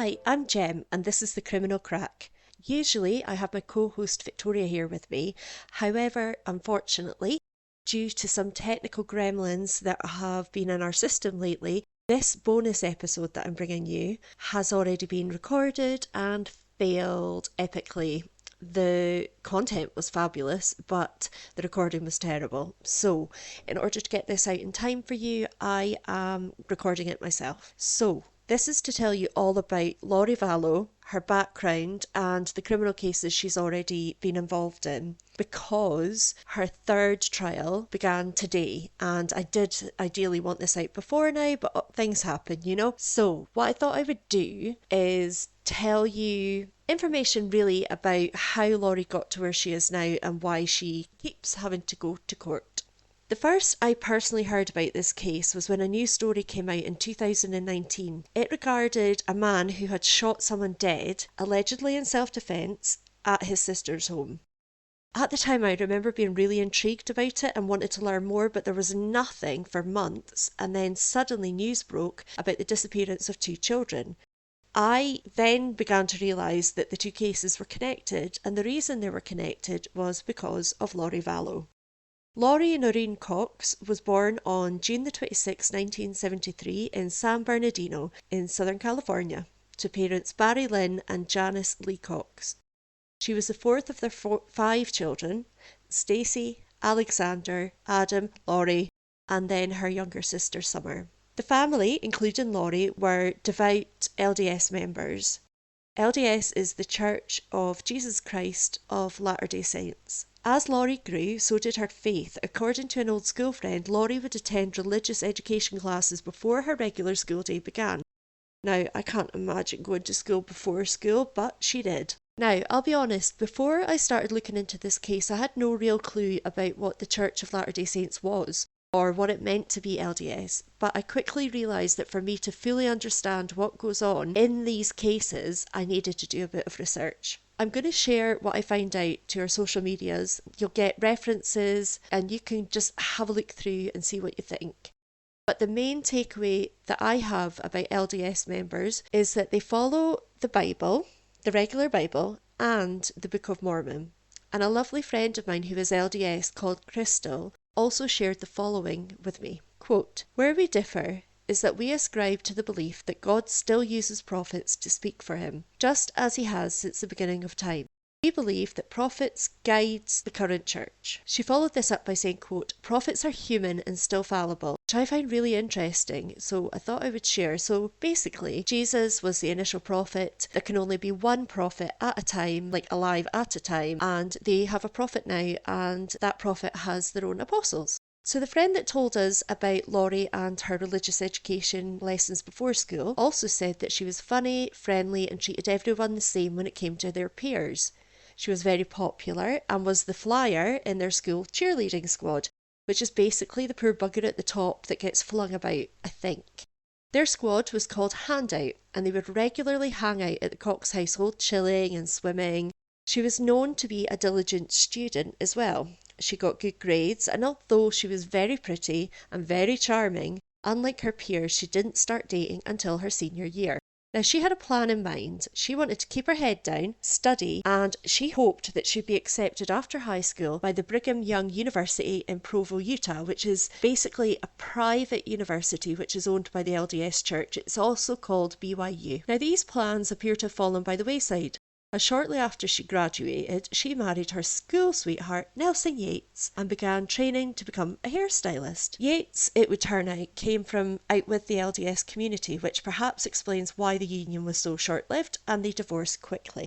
Hi, I'm Jem, and this is the Criminal Crack. Usually, I have my co-host Victoria here with me. However, unfortunately, due to some technical gremlins that have been in our system lately, this bonus episode that I'm bringing you has already been recorded and failed epically. The content was fabulous, but the recording was terrible. So, in order to get this out in time for you, I am recording it myself. So, this is to tell you all about Lori Vallow, her background, and the criminal cases she's already been involved in, because her third trial began today, and I did ideally want this out before now, but things happen, you know? So, what I thought I would do is tell you information really about how Lori got to where she is now and why she keeps having to go to court. The first I personally heard about this case was when a news story came out in 2019. It regarded a man who had shot someone dead, allegedly in self-defence, at his sister's home. At the time, I remember being really intrigued about it and wanted to learn more, but there was nothing for months, and then suddenly news broke about the disappearance of two children. I then began to realise that the two cases were connected, and the reason they were connected was because of Lori Vallow. Lori Noreen Cox was born on June the 26th, 1973 in San Bernardino in Southern California to parents Barry Lynn and Janice Lee Cox. She was the fourth of their five children, Stacey, Alexander, Adam, Lori, and then her younger sister Summer. The family, including Lori, were devout LDS members. LDS is the Church of Jesus Christ of Latter-day Saints. As Lori grew, so did her faith. According to an old school friend, Lori would attend religious education classes before her regular school day began. Now, I can't imagine going to school before school, but she did. Now, I'll be honest, before I started looking into this case, I had no real clue about what the Church of Latter-day Saints was, or what it meant to be LDS, but I quickly realised that for me to fully understand what goes on in these cases, I needed to do a bit of research. I'm going to share what I find out to our social medias. You'll get references and you can just have a look through and see what you think. But the main takeaway that I have about LDS members is that they follow the Bible, the regular Bible, and the Book of Mormon. And a lovely friend of mine who is LDS called Crystal also shared the following with me. Quote, "Where we differ is that we ascribe to the belief that God still uses prophets to speak for him, just as he has since the beginning of time. We believe that prophets guides the current church." She followed this up by saying, quote, "Prophets are human and still fallible," which I find really interesting, so I thought I would share. So basically, Jesus was the initial prophet. There can only be one prophet at a time, like alive at a time, and they have a prophet now, and that prophet has their own apostles. So the friend that told us about Lori and her religious education lessons before school also said that she was funny, friendly, and treated everyone the same when it came to their peers. She was very popular and was the flyer in their school cheerleading squad, which is basically the poor bugger at the top that gets flung about, I think. Their squad was called Handout, and they would regularly hang out at the Cox household, chilling and swimming. She was known to be a diligent student as well. She got good grades, and although she was very pretty and very charming, unlike her peers, she didn't start dating until her senior year. Now, she had a plan in mind. She wanted to keep her head down, study, and she hoped that she'd be accepted after high school by the Brigham Young University in Provo, Utah, which is basically a private university which is owned by the LDS Church. It's also called BYU. Now, these plans appear to have fallen by the wayside, as shortly after she graduated, she married her school sweetheart, Nelson Yates, and began training to become a hairstylist. Yates, it would turn out, came from out with the LDS community, which perhaps explains why the union was so short-lived and they divorced quickly.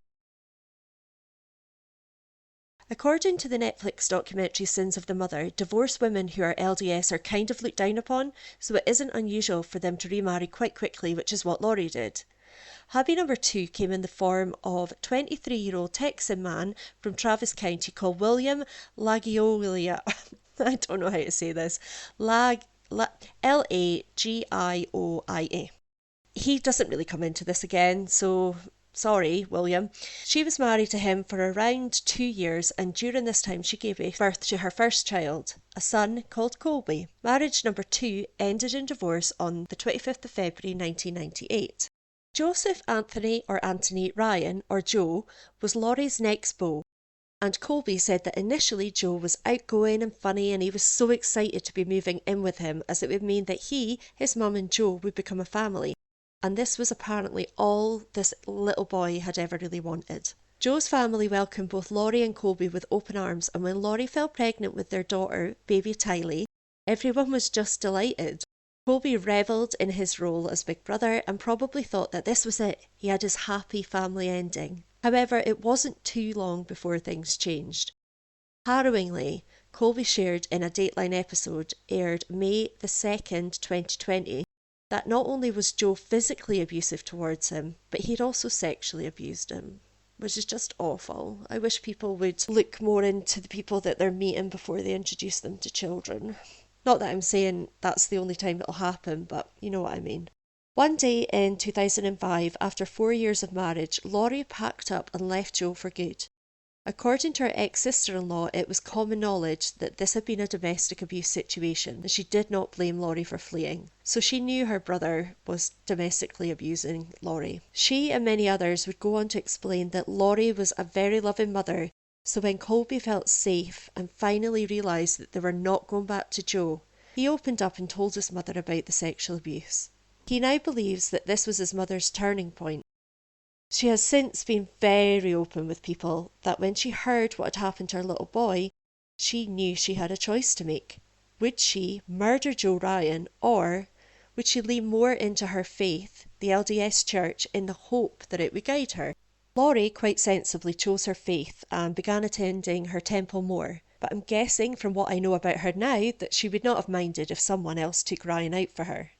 According to the Netflix documentary Sins of the Mother, divorced women who are LDS are kind of looked down upon, so it isn't unusual for them to remarry quite quickly, which is what Lori did. Hubby number two came in the form of a 23-year-old Texan man from Travis County called William Lagioia. I don't know how to say this. Lagioia. He doesn't really come into this again, so sorry, William. She was married to him for around 2 years, and during this time she gave birth to her first child, a son called Colby. Marriage number two ended in divorce on the 25th of February 1998. Joseph Anthony or Anthony Ryan, or Joe, was Lori's next beau, and Colby said that initially Joe was outgoing and funny and he was so excited to be moving in with him as it would mean that he, his mum and Joe would become a family, and this was apparently all this little boy had ever really wanted. Joe's family welcomed both Lori and Colby with open arms, and when Lori fell pregnant with their daughter, baby Tylee, everyone was just delighted. Colby revelled in his role as big brother and probably thought that this was it, he had his happy family ending. However, it wasn't too long before things changed. Harrowingly, Colby shared in a Dateline episode aired May the 2nd, 2020, that not only was Joe physically abusive towards him, but he'd also sexually abused him, which is just awful. I wish people would look more into the people that they're meeting before they introduce them to children. Not that I'm saying that's the only time it'll happen, but you know what I mean. One day in 2005, after 4 years of marriage, Lori packed up and left Joe for good. According to her ex-sister-in-law, it was common knowledge that this had been a domestic abuse situation, and she did not blame Lori for fleeing. So she knew her brother was domestically abusing Lori. She and many others would go on to explain that Lori was a very loving mother, so when Colby felt safe and finally realised that they were not going back to Joe, he opened up and told his mother about the sexual abuse. He now believes that this was his mother's turning point. She has since been very open with people that when she heard what had happened to her little boy, she knew she had a choice to make. Would she murder Joe Ryan, or would she lean more into her faith, the LDS Church, in the hope that it would guide her? Lori quite sensibly chose her faith and began attending her temple more, but I'm guessing from what I know about her now that she would not have minded if someone else took Ryan out for her.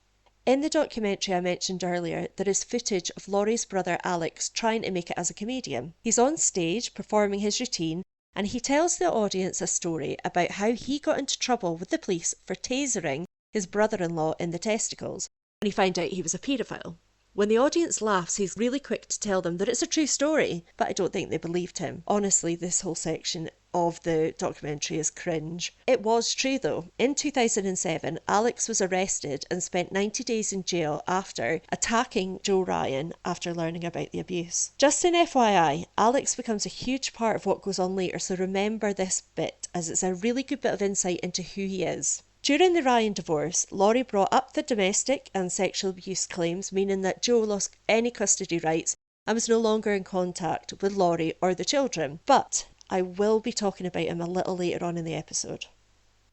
In the documentary I mentioned earlier, there is footage of Lori's brother Alex trying to make it as a comedian. He's on stage performing his routine, and he tells the audience a story about how he got into trouble with the police for tasering his brother-in-law in the testicles when he found out he was a paedophile. When the audience laughs, he's really quick to tell them that it's a true story, but I don't think they believed him. Honestly, this whole section of the documentary is cringe. It was true though. In 2007, Alex was arrested and spent 90 days in jail after attacking Joe Ryan after learning about the abuse. Just an FYI, Alex becomes a huge part of what goes on later, so remember this bit as it's a really good bit of insight into who he is. During the Ryan divorce, Lori brought up the domestic and sexual abuse claims, meaning that Joe lost any custody rights and was no longer in contact with Lori or the children. But I will be talking about him a little later on in the episode.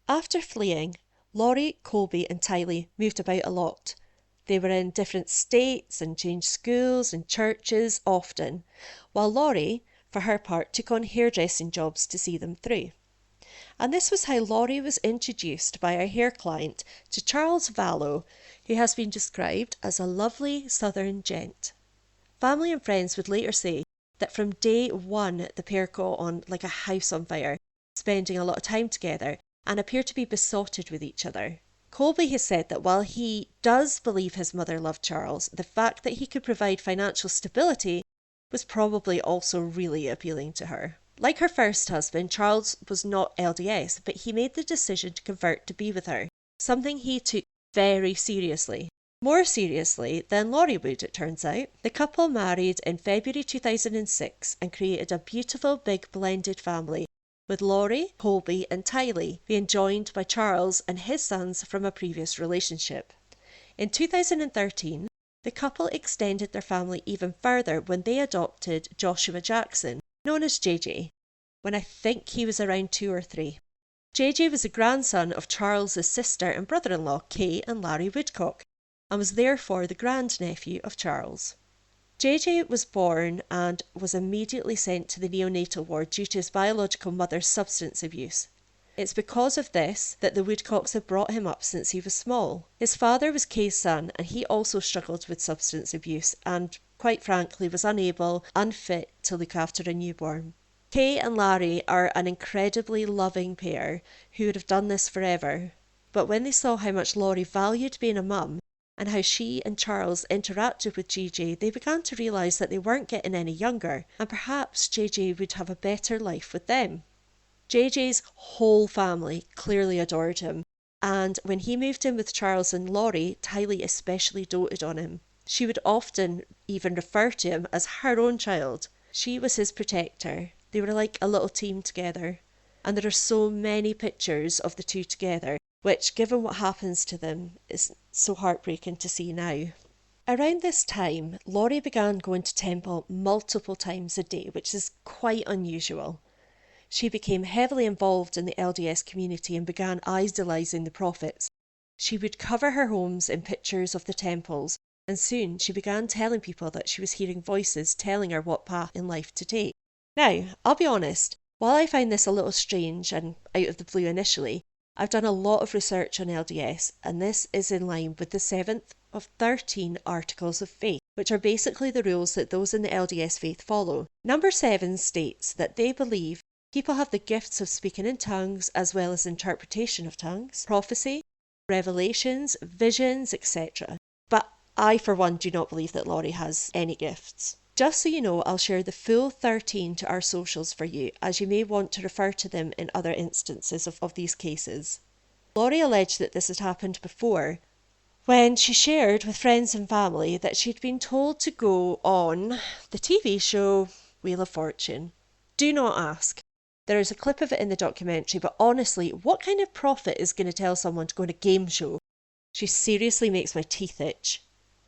After fleeing, Lori, Colby and Tylee moved about a lot. They were in different states and changed schools and churches often, while Lori, for her part, took on hairdressing jobs to see them through. And this was how Lori was introduced by our hair client to Charles Vallow, who has been described as a lovely southern gent. Family and friends would later say that from day one the pair got on like a house on fire, spending a lot of time together and appear to be besotted with each other. Colby has said that while he does believe his mother loved Charles, the fact that he could provide financial stability was probably also really appealing to her. Like her first husband, Charles was not LDS, but he made the decision to convert to be with her, something he took very seriously. More seriously than Lori would, it turns out. The couple married in February 2006 and created a beautiful big blended family, with Lori, Colby and Tylee being joined by Charles and his sons from a previous relationship. In 2013, the couple extended their family even further when they adopted Joshua Jackson, known as JJ, when I think he was around 2 or 3. JJ was a grandson of Charles's sister and brother-in-law, Kay and Larry Woodcock, and was therefore the grandnephew of Charles. JJ was born and was immediately sent to the neonatal ward due to his biological mother's substance abuse. It's because of this that the Woodcocks had brought him up since he was small. His father was Kay's son, and he also struggled with substance abuse and, quite frankly, was unfit to look after a newborn. Kay and Larry are an incredibly loving pair who would have done this forever. But when they saw how much Lori valued being a mum and how she and Charles interacted with JJ, they began to realise that they weren't getting any younger, and perhaps JJ would have a better life with them. JJ's whole family clearly adored him, and when he moved in with Charles and Lori, Tylee especially doted on him. She would often even refer to him as her own child. She was his protector. They were like a little team together. And there are so many pictures of the two together, which, given what happens to them, is so heartbreaking to see now. Around this time, Lori began going to temple multiple times a day, which is quite unusual. She became heavily involved in the LDS community and began idolising the prophets. She would cover her homes in pictures of the temples, and soon she began telling people that she was hearing voices telling her what path in life to take. Now, I'll be honest, while I find this a little strange and out of the blue initially, I've done a lot of research on LDS, and this is in line with the 7th of 13 Articles of Faith, which are basically the rules that those in the LDS faith follow. Number 7 states that they believe people have the gifts of speaking in tongues as well as interpretation of tongues, prophecy, revelations, visions, etc. But I, for one, do not believe that Lori has any gifts. Just so you know, I'll share the full 13 to our socials for you, as you may want to refer to them in other instances of these cases. Lori alleged that this had happened before, when she shared with friends and family that she'd been told to go on the TV show Wheel of Fortune. Do not ask. There is a clip of it in the documentary, but honestly, what kind of prophet is going to tell someone to go on a game show? She seriously makes my teeth itch.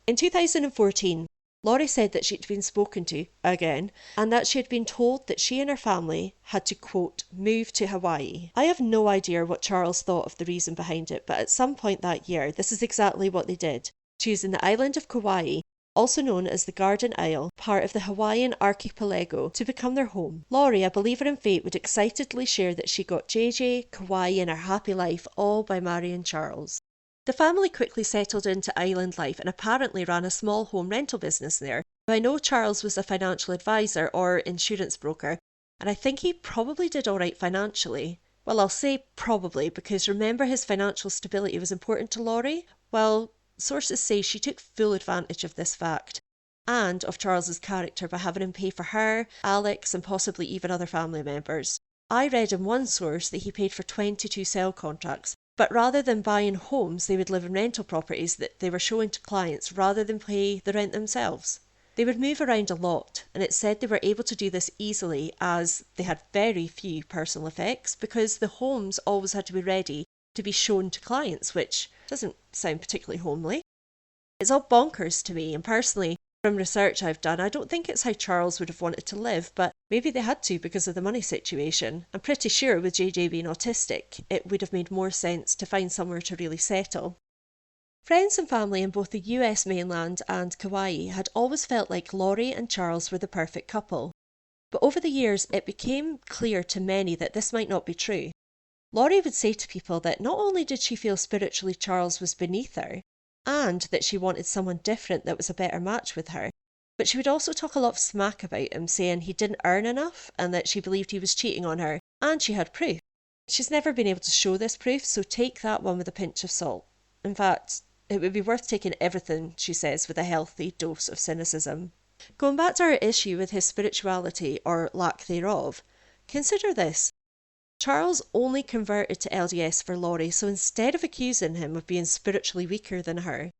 In 2014, Lori said that she'd been spoken to, again, and that she had been told that she and her family had to, quote, move to Hawaii. I have no idea what Charles thought of the reason behind it, but at some point that year, this is exactly what they did, choosing the island of Kauai, also known as the Garden Isle, part of the Hawaiian archipelago, to become their home. Lori, a believer in fate, would excitedly share that she got JJ, Kauai, and her happy life all by marrying Charles. The family quickly settled into island life and apparently ran a small home rental business there. I know Charles was a financial advisor or insurance broker, and I think he probably did all right financially. Well, I'll say probably, because remember his financial stability was important to Lori? Well, sources say she took full advantage of this fact, and of Charles's character by having him pay for her, Alex, and possibly even other family members. I read in one source that he paid for 22 sale contracts, but rather than buying homes, they would live in rental properties that they were showing to clients rather than pay the rent themselves. They would move around a lot, and it said they were able to do this easily as they had very few personal effects because the homes always had to be ready to be shown to clients, which doesn't sound particularly homely. It's all bonkers to me, and personally, from research I've done, I don't think it's how Charles would have wanted to live, but maybe they had to because of the money situation. I'm pretty sure with JJ being autistic, it would have made more sense to find somewhere to really settle. Friends and family in both the US mainland and Kauai had always felt like Lori and Charles were the perfect couple. But over the years, it became clear to many that this might not be true. Lori would say to people that not only did she feel spiritually Charles was beneath her, and that she wanted someone different that was a better match with her, but she would also talk a lot of smack about him, saying he didn't earn enough and that she believed he was cheating on her, and she had proof. She's never been able to show this proof, so take that one with a pinch of salt. In fact, it would be worth taking everything she says with a healthy dose of cynicism. Going back to our issue with his spirituality, or lack thereof, consider this. Charles only converted to LDS for Lori, so instead of accusing him of being spiritually weaker than her,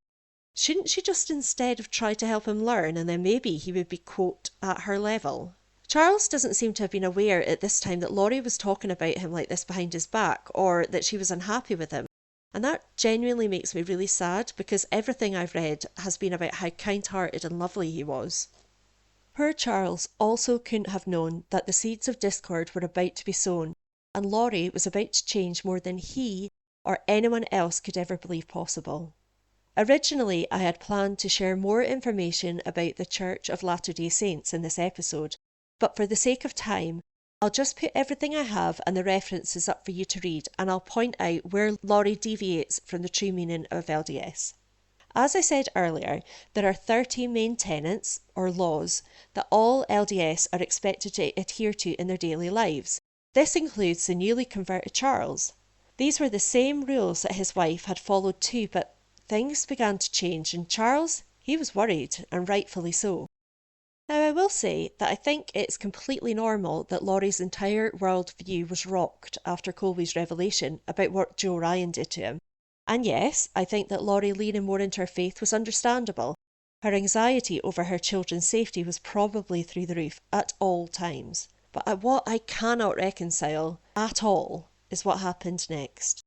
shouldn't she just instead have tried to help him learn, and then maybe he would be, quote, at her level? Charles doesn't seem to have been aware at this time that Lori was talking about him like this behind his back, or that she was unhappy with him. And that genuinely makes me really sad, because everything I've read has been about how kind-hearted and lovely he was. Poor Charles also couldn't have known that the seeds of discord were about to be sown, and Lori was about to change more than he or anyone else could ever believe possible. Originally, I had planned to share more information about the Church of Latter-day Saints in this episode, but for the sake of time, I'll just put everything I have and the references up for you to read, and I'll point out where Lori deviates from the true meaning of LDS. As I said earlier, there are 13 main tenets, or laws, that all LDS are expected to adhere to in their daily lives. This includes the newly converted Charles. These were the same rules that his wife had followed too, but things began to change, and Charles, he was worried, and rightfully so. Now, I will say that I think it's completely normal that Lori's entire worldview was rocked after Colby's revelation about what Joe Ryan did to him. And yes, I think that Lori leaning more into her faith was understandable. Her anxiety over her children's safety was probably through the roof at all times. But what I cannot reconcile at all is what happened next.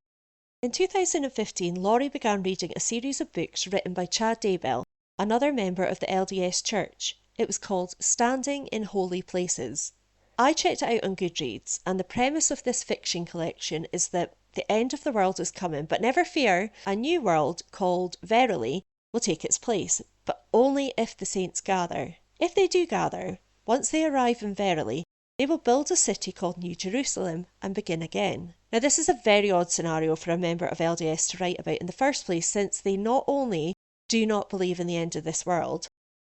In 2015, Lori began reading a series of books written by Chad Daybell, another member of the LDS Church. It was called Standing in Holy Places. I checked it out on Goodreads, and the premise of this fiction collection is that the end of the world is coming, but never fear, a new world called Verily will take its place, but only if the saints gather. If they do gather, once they arrive in Verily, they will build a city called New Jerusalem and begin again. Now, this is a very odd scenario for a member of LDS to write about in the first place, since they not only do not believe in the end of this world,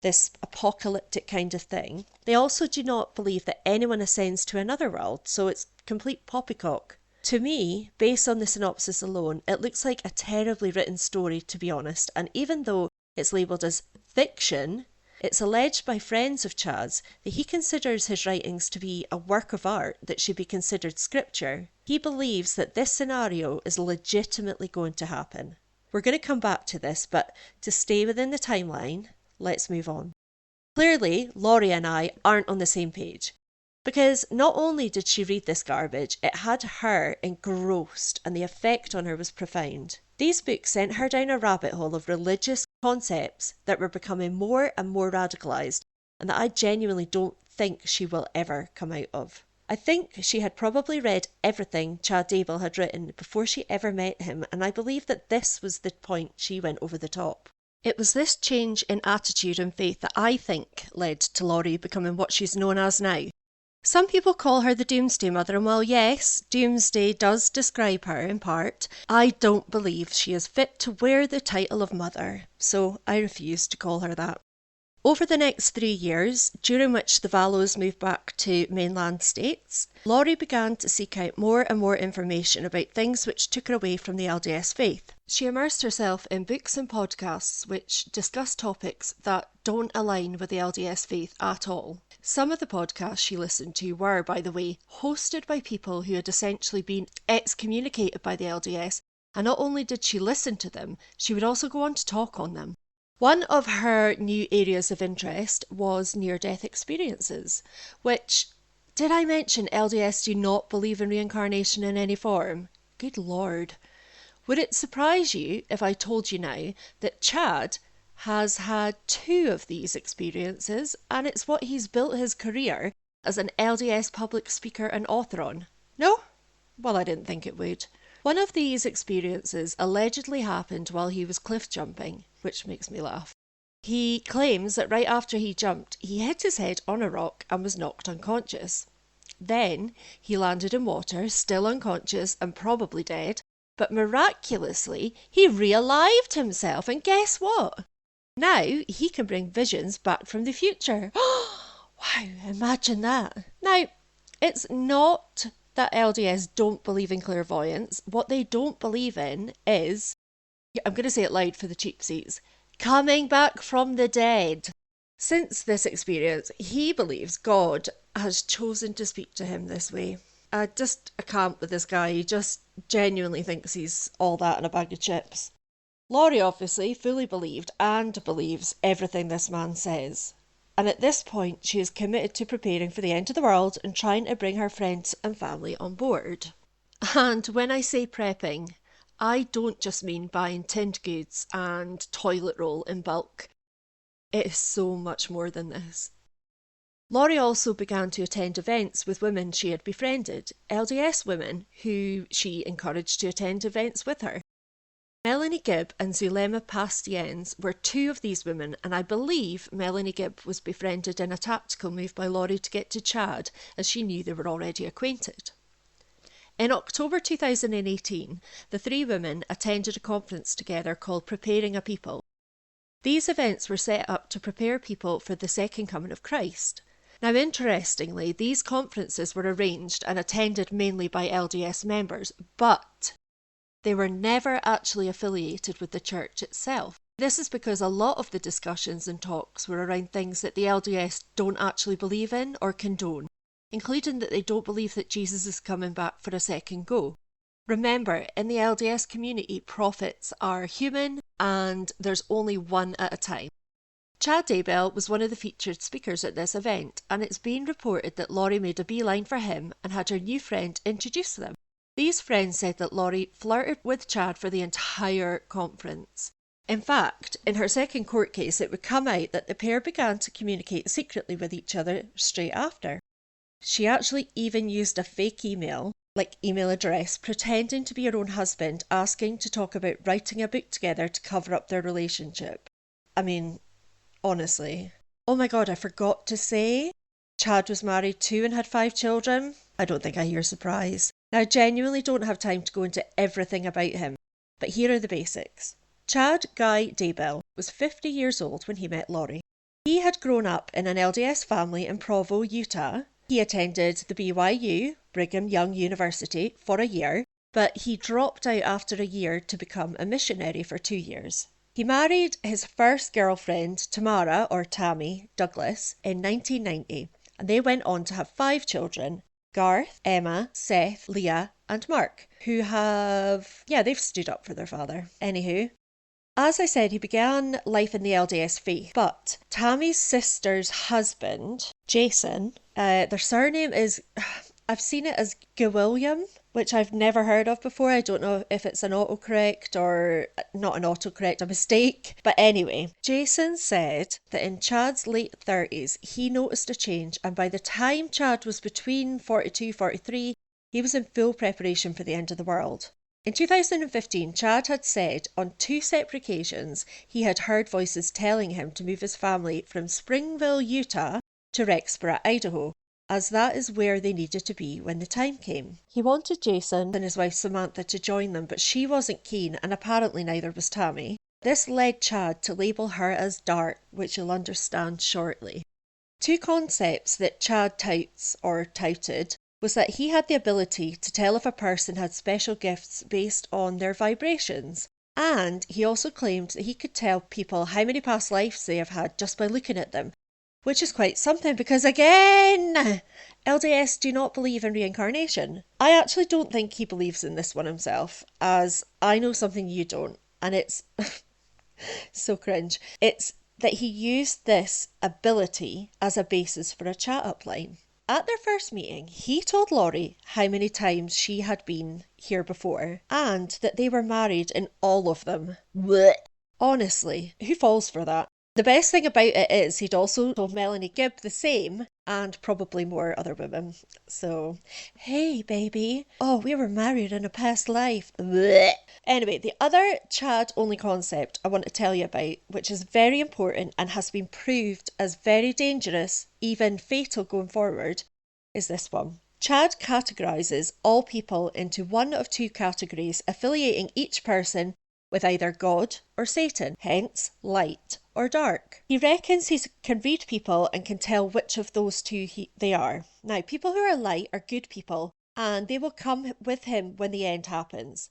this apocalyptic kind of thing, they also do not believe that anyone ascends to another world, so it's complete poppycock. To me, based on the synopsis alone, it looks like a terribly written story, to be honest, and even though it's labelled as fiction, it's alleged by friends of Chad's that he considers his writings to be a work of art that should be considered scripture. He believes that this scenario is legitimately going to happen. We're going to come back to this, but to stay within the timeline, let's move on. Clearly, Lori and I aren't on the same page. Because not only did she read this garbage, it had her engrossed and the effect on her was profound. These books sent her down a rabbit hole of religious concepts that were becoming more and more radicalised and that I genuinely don't think she will ever come out of. I think she had probably read everything Chad Daybell had written before she ever met him, and I believe that this was the point she went over the top. It was this change in attitude and faith that I think led to Lori becoming what she's known as now. Some people call her the Doomsday Mother, and while yes, Doomsday does describe her in part, I don't believe she is fit to wear the title of mother, so I refuse to call her that. Over the next 3 years, during which the Vallows moved back to mainland states, Lori began to seek out more and more information about things which took her away from the LDS faith. She immersed herself in books and podcasts which discuss topics that don't align with the LDS faith at all. Some of the podcasts she listened to were, by the way, hosted by people who had essentially been excommunicated by the LDS, and not only did she listen to them, she would also go on to talk on them. One of her new areas of interest was near-death experiences, which, did I mention LDS do not believe in reincarnation in any form? Good Lord. Would it surprise you if I told you now that Chad has had 2 of these experiences, and it's what he's built his career as an LDS public speaker and author on? No? Well, I didn't think it would. One of these experiences allegedly happened while he was cliff jumping, which makes me laugh. He claims that right after he jumped, he hit his head on a rock and was knocked unconscious. Then he landed in water, still unconscious and probably dead, but miraculously he re-alived himself, and guess what? Now he can bring visions back from the future. Wow, imagine that. Now, it's not that LDS don't believe in clairvoyance. What they don't believe in is, I'm going to say it loud for the cheap seats, coming back from the dead. Since this experience, he believes God has chosen to speak to him this way. I can't with this guy. He just genuinely thinks he's all that in a bag of chips. Lori obviously fully believed and believes everything this man says. And at this point, she is committed to preparing for the end of the world and trying to bring her friends and family on board. And when I say prepping, I don't just mean buying tinned goods and toilet roll in bulk. It is so much more than this. Lori also began to attend events with women she had befriended, LDS women who she encouraged to attend events with her. Melanie Gibb and Zulema Pastiens were 2 of these women, and I believe Melanie Gibb was befriended in a tactical move by Lori to get to Chad, as she knew they were already acquainted. In October 2018, the 3 women attended a conference together called Preparing a People. These events were set up to prepare people for the second coming of Christ. Now, interestingly, these conferences were arranged and attended mainly by LDS members, but they were never actually affiliated with the church itself. This is because a lot of the discussions and talks were around things that the LDS don't actually believe in or condone, including that they don't believe that Jesus is coming back for a second go. Remember, in the LDS community, prophets are human and there's only one at a time. Chad Daybell was one of the featured speakers at this event, and it's been reported that Lori made a beeline for him and had her new friend introduce them. These friends said that Lori flirted with Chad for the entire conference. In fact, in her second court case, it would come out that the pair began to communicate secretly with each other straight after. She actually even used a fake email address, pretending to be her own husband, asking to talk about writing a book together to cover up their relationship. I mean, honestly. Oh my God, I forgot to say, Chad was married too and had 5 children. I don't think I hear surprise. Now, I genuinely don't have time to go into everything about him, but here are the basics. Chad Guy Daybell was 50 years old when he met Lori. He had grown up in an LDS family in Provo, Utah. He attended the BYU, Brigham Young University, for a year, but he dropped out after a year to become a missionary for 2 years. He married his first girlfriend, Tamara, or Tammy, Douglas, in 1990, and they went on to have 5 children, Garth, Emma, Seth, Leah, and Mark, who they've stood up for their father. Anywho, as I said, he began life in the LDS faith, but Tammy's sister's husband, Jason, their surname is, I've seen it as Gewilliam, which I've never heard of before. I don't know if it's an autocorrect or not an autocorrect, a mistake. But anyway, Jason said that in Chad's late 30s, he noticed a change, and by the time Chad was between 42, 43, he was in full preparation for the end of the world. In 2015, Chad had said on 2 separate occasions he had heard voices telling him to move his family from Springville, Utah to Rexborough, Idaho, as that is where they needed to be when the time came. He wanted Jason and his wife Samantha to join them, but she wasn't keen, and apparently neither was Tammy. This led Chad to label her as dark, which you'll understand shortly. 2 concepts that Chad touted was that he had the ability to tell if a person had special gifts based on their vibrations. And he also claimed that he could tell people how many past lives they have had just by looking at them, which is quite something because, again, LDS do not believe in reincarnation. I actually don't think he believes in this one himself, as I know something you don't, and it's so cringe. It's that he used this ability as a basis for a chat-up line. At their first meeting, he told Lori how many times she had been here before, and that they were married in all of them. Blech. Honestly, who falls for that? The best thing about it is he'd also told Melanie Gibb the same, and probably more other women. So, hey baby, oh, we were married in a past life. Blech. Anyway, the other Chad-only concept I want to tell you about, which is very important and has been proved as very dangerous, even fatal going forward, is this one. Chad categorises all people into one of 2 categories, affiliating each person with either God or Satan, hence light or dark. He reckons he can read people and can tell which of those 2 they are. Now, people who are light are good people, and they will come with him when the end happens.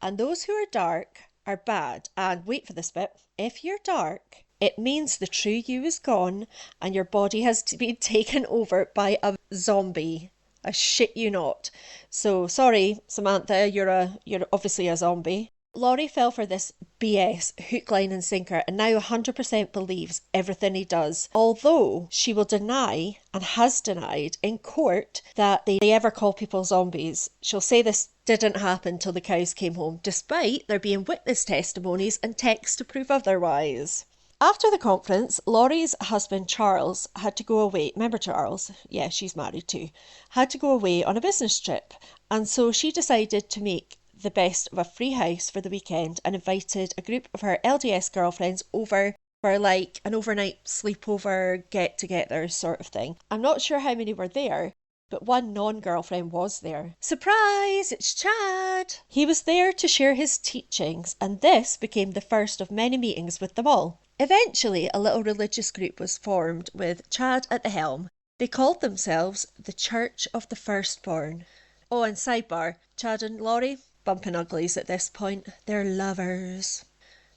And those who are dark are bad, and wait for this bit, if you're dark, it means the true you is gone and your body has been taken over by a zombie. I shit you not. So, sorry, Samantha, you're obviously a zombie. Lori fell for this BS, hook, line and sinker, and now 100% believes everything he does, although she will deny, and has denied in court, that they ever call people zombies. She'll say this didn't happen till the cows came home, despite there being witness testimonies and texts to prove otherwise. After the conference, Lori's husband Charles had to go away. Remember Charles? Yeah, she's married too. Had to go away on a business trip, and so she decided to make the best of a free house for the weekend and invited a group of her LDS girlfriends over for like an overnight sleepover get-together sort of thing. I'm not sure how many were there, but one non-girlfriend was there. Surprise! It's Chad! He was there to share his teachings, and this became the first of many meetings with them all. Eventually, a little religious group was formed with Chad at the helm. They called themselves the Church of the Firstborn. Oh, and sidebar, Chad and Lori, bumping uglies at this point. They're lovers.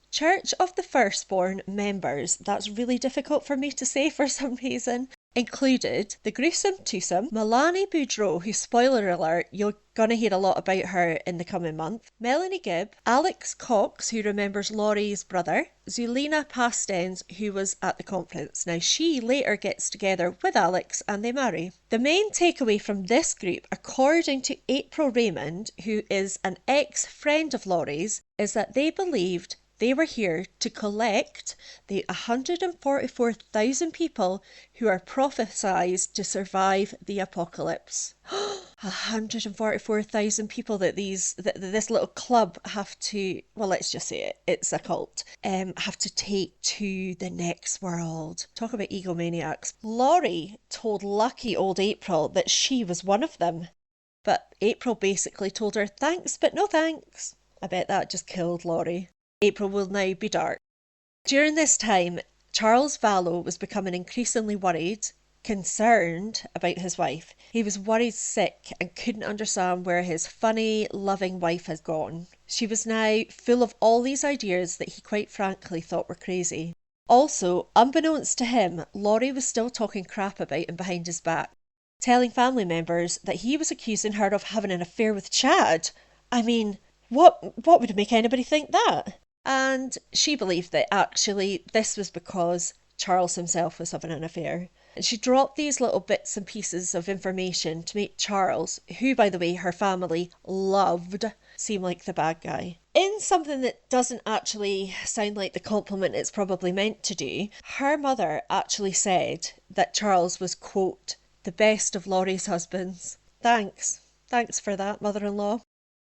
Church of the Firstborn members, that's really difficult for me to say for some reason, included the gruesome twosome Melanie Boudreau, who, spoiler alert, you'll Gonna hear a lot about her in the coming month. Melanie Gibb, Alex Cox, who remembers Lori's brother, Zulina Pastens, who was at the conference. Now, she later gets together with Alex and they marry. The main takeaway from this group, according to April Raymond, who is an ex-friend of Lori's, is that they believed they were here to collect the 144,000 people who are prophesied to survive the apocalypse. 144,000 people that this little club have to, well, let's just say it's a cult, have to take to the next world. Talk about egomaniacs. Lori told lucky old April that she was one of them, but April basically told her thanks but no thanks. I bet that just killed Lori. April will now be dark. During this time, Charles Vallow was becoming increasingly worried, concerned about his wife. He was worried sick and couldn't understand where his funny, loving wife had gone. She was now full of all these ideas that he quite frankly thought were crazy. Also, unbeknownst to him, Lori was still talking crap about him behind his back, telling family members that he was accusing her of having an affair with Chad. I mean, what would make anybody think that? And she believed that actually this was because Charles himself was having an affair. And she dropped these little bits and pieces of information to make Charles, who, by the way, her family loved, seem like the bad guy. In something that doesn't actually sound like the compliment it's probably meant to do, her mother actually said that Charles was, quote, the best of Lori's husbands. Thanks for that, mother-in-law.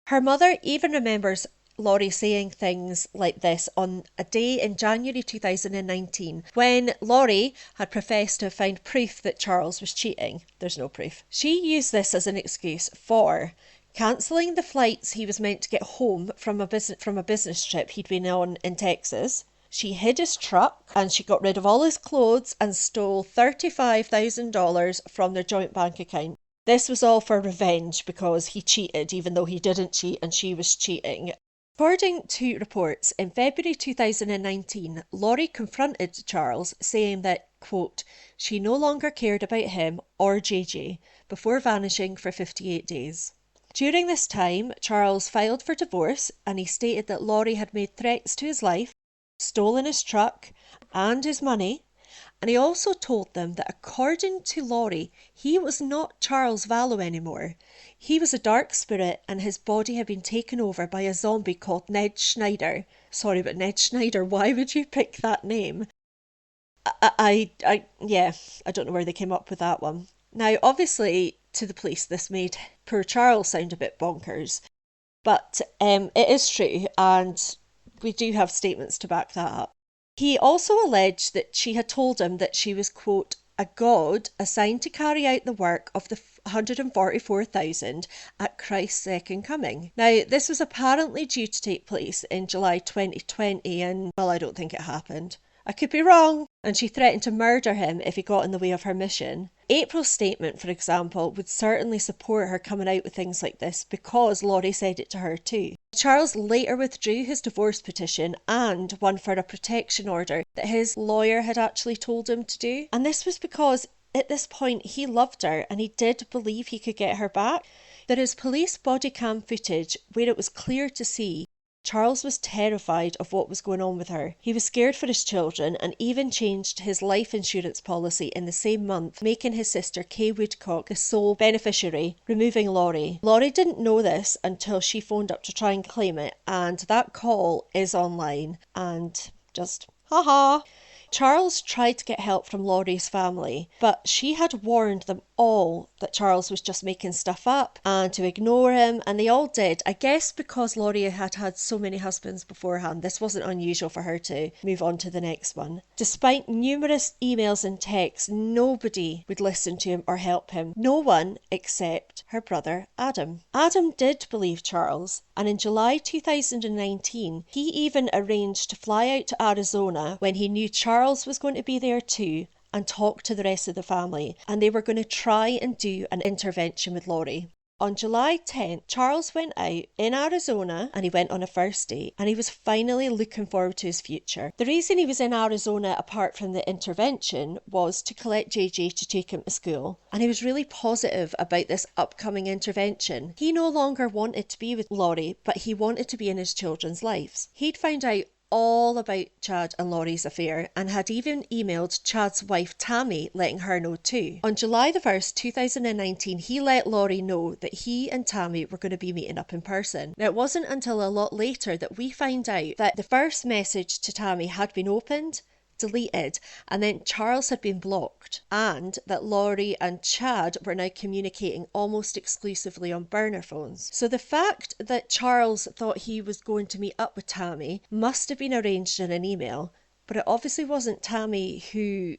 Her mother even remembers Lori saying things like this on a day in January 2019 when Lori had professed to have found proof that Charles was cheating. There's no proof. She used this as an excuse for cancelling the flights he was meant to get home from a business trip he'd been on in Texas. She hid his truck and she got rid of all his clothes and stole $35,000 from their joint bank account. This was all for revenge because he cheated even though he didn't cheat and she was cheating. According to reports, in February 2019, Lori confronted Charles saying that, quote, she no longer cared about him or JJ before vanishing for 58 days. During this time, Charles filed for divorce and he stated that Lori had made threats to his life, stolen his truck and his money, and he also told them that according to Lori, he was not Charles Vallow anymore. He was a dark spirit and his body had been taken over by a zombie called Ned Schneider. Sorry, but Ned Schneider, why would you pick that name? I don't know where they came up with that one. Now, obviously, to the police, this made poor Charles sound a bit bonkers, but it is true, and we do have statements to back that up. He also alleged that she had told him that she was, quote, a god assigned to carry out the work of the 144,000 at Christ's second coming. Now, this was apparently due to take place in July 2020, and, well, I don't think it happened. I could be wrong. And she threatened to murder him if he got in the way of her mission. April's statement, for example, would certainly support her coming out with things like this because Lori said it to her too. Charles later withdrew his divorce petition and one for a protection order that his lawyer had actually told him to do. And this was because at this point he loved her and he did believe he could get her back. There is police body cam footage where it was clear to see Charles was terrified of what was going on with her. He was scared for his children and even changed his life insurance policy in the same month, making his sister Kay Woodcock the sole beneficiary, removing Lori. Lori didn't know this until she phoned up to try and claim it, and that call is online, and just haha. Charles tried to get help from Lori's family, but she had warned them all that Charles was just making stuff up and to ignore him, and they all did. I guess because Lori had had so many husbands beforehand, this wasn't unusual for her to move on to the next one. Despite numerous emails and texts, nobody would listen to him or help him. No one except her brother Adam. Adam did believe Charles, and in July 2019, he even arranged to fly out to Arizona when he knew Charles was going to be there too, and talk to the rest of the family, and they were going to try and do an intervention with Lori. On July 10th, Charles went out in Arizona and he went on a first date, and he was finally looking forward to his future. The reason he was in Arizona, apart from the intervention, was to collect JJ to take him to school, and he was really positive about this upcoming intervention. He no longer wanted to be with Lori, but he wanted to be in his children's lives. He'd found out all about Chad and Lori's affair and had even emailed Chad's wife Tammy, letting her know too. On July the 1st, 2019, he let Lori know that he and Tammy were going to be meeting up in person. Now, it wasn't until a lot later that we find out that the first message to Tammy had been opened, deleted, and then Charles had been blocked, and that Lori and Chad were now communicating almost exclusively on burner phones. So the fact that Charles thought he was going to meet up with Tammy must have been arranged in an email, but it obviously wasn't Tammy who